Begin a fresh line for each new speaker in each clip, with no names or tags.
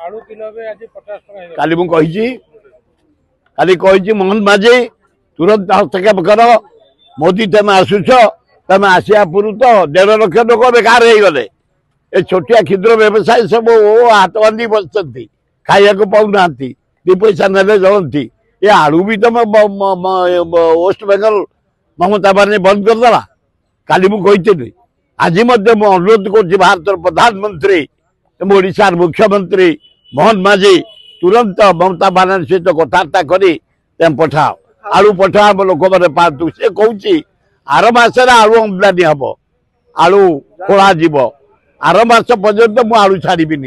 काली मोहन माझी तुरंत हस्तक्षेप कर मोदी तुम आसुच तुम आसिया पूर्व तो 1.5 लाख लोक बेकार हो गले ए छोटिया क्षुद्र व्यवसायी सब हाथ बांधी बसती खाया पाऊना 2 पैसा ने जलती ये आलू भी तुम वेस्ट बेंगल ममता बानी बंद करदेला काली मुझे आज अनुरोध कर भारत प्रधानमंत्री ओडिशार मुख्यमंत्री मोहन माझी तुरंत ममता बानर्जी सहित कथबार्ता करी पठाओ आलू पठाओ लोक मैंने पातु से कौची आर मसरे आलू आमदानी हम आलू खोला जीव आर मस पर्यंत मु आलू छाड़बी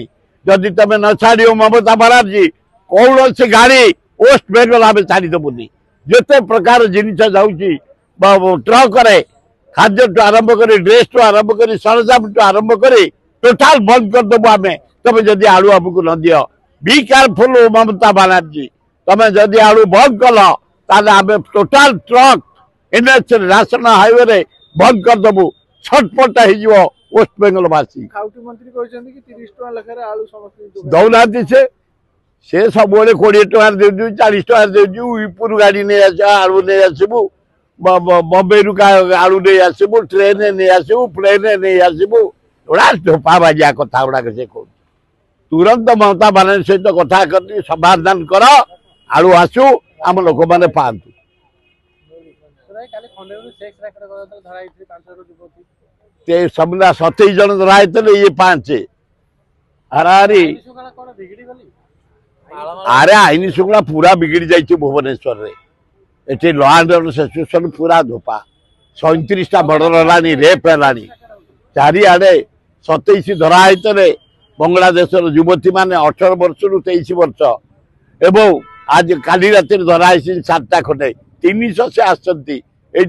जदि तुम न छाड़ ममता बानर्जी कौन से गाड़ी वेस्ट बेंगल आम छाड़देबुनि जिते प्रकार जिनस जाऊँगी ट्रक खाद्य टू आरंभ कर ड्रेस टू आरंभ कर सरंजाम टू आरंभ कर टोटाल बंद करदेबू आम तुम जदि आलू आमको न दियो बी केयरफुल ममता बानर्जी तुम जदि आलू बंद कल आम total truck NH ration highway बंद करदेबू छटपट हो वेस्ट बेंगल वासी दौना से सब 20 टଙ୍କା दे 40 टଙ୍କା दे विपुर गाड़ी नहीं आलू नहीं आसबू बम्बे रु आलू नहीं आसबू ट्रेन नहीं आसबू प्लेन नहीं आसबू गुड़ा धोपा बाजिया कथा गुड़ाक से कह तुरंत ममता बानर्जी सहित कथा कर समाधान कर आलू आसू आम लोक मैंने पातु समझा 27 जन धरा ये 5 अरे अरे आईन श्रृंखला पूरा बिगड़ी जाइए भुवनेश्वर रे eighty law and order situation पूरा धोपा 37टा मर्डर है रेप है चारिआडे 27 धरा बांग्लादेश युवती मैंने 18 वर्ष रु 23 वर्ष एवं आज काली राति धरा 7टा खंडे 300 से आसती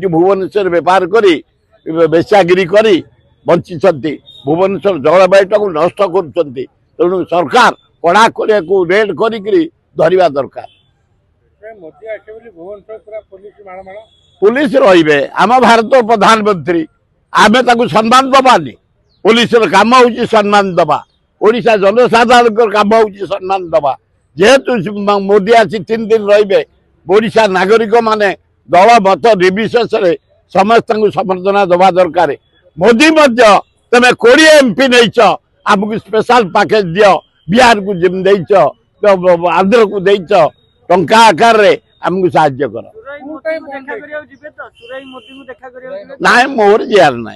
भुवनेश्वर बेपार करी बेचागिरी करी बंची भुवनेश्वर जलवायुटा को नष्ट करुँ सरकार कड़ा को रेड करी धरवा दरकार पुलिस रे आम भारत प्रधानमंत्री आमे ताकू सम्मान दबानी पुलिस काम हूँ सम्मान दबा ओडिशा जनसाधारण काम हूँ सम्मान दबा जेहेतु मोदी आसी 3 दिन रे ओडिशा नागरिक माने दल मत निर्विशेष समस्त समर्थना दबा दरकार मोदी तुम 20 MP नहीं आमको स्पेशल पैकेज दियो बिहार को जिम देच आंध्र को देच टंका आकार रे आमको साहाय्य कर ना मोर जियार ना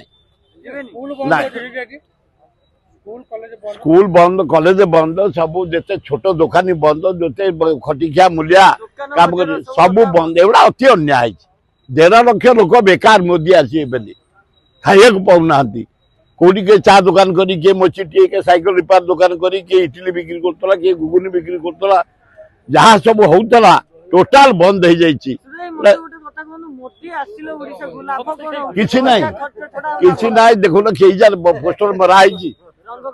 स्कूल बंद कॉलेज बंद सब जिते छोट दुकानी बंद जिते खटिखिया मूलिया काम कर सब बंद एगुड़ा अति अन्याय 1.5 लाख लोक बेकार मोदी आसी खाइया पाऊना कौटी के चा दुकान करी किए मोचिटी के साइकिल रिपेयर दुकान करी किए इडली बिक्री करतला किए घुगुनी बिक्री करतला जहाँ सब होतला टोटाल बंद हो जाइए किसी ना देखो ना कई जार पोस्टर मराई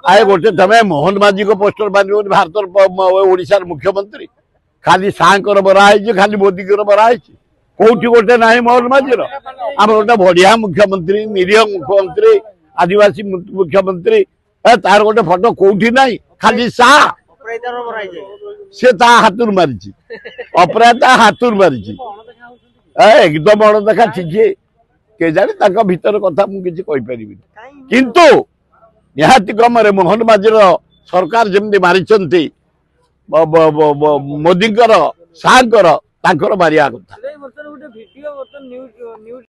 आए गोटे तमें मोहन माझी को पोस्टर बांध भारत ओडिशार मुख्यमंत्री खाली सांकर मराई खाली मोदी को मराई कौटी गोटे ना मोहन माझीर आम गोटे बढ़िया मुख्यमंत्री निरीह मुख्यमंत्री आदिवासी मुख्यमंत्री तार गोटे फोटो कौटी ना खाली सा से हाथुर मारी अपराध हाथुर मारी एकदम अणदेखा ठीक के जाने भीतर कथा मुझे कहीपरि किंतु निहाती क्रम मोहन माझी सरकार जमी मारी मोदी सार मारिया कथा।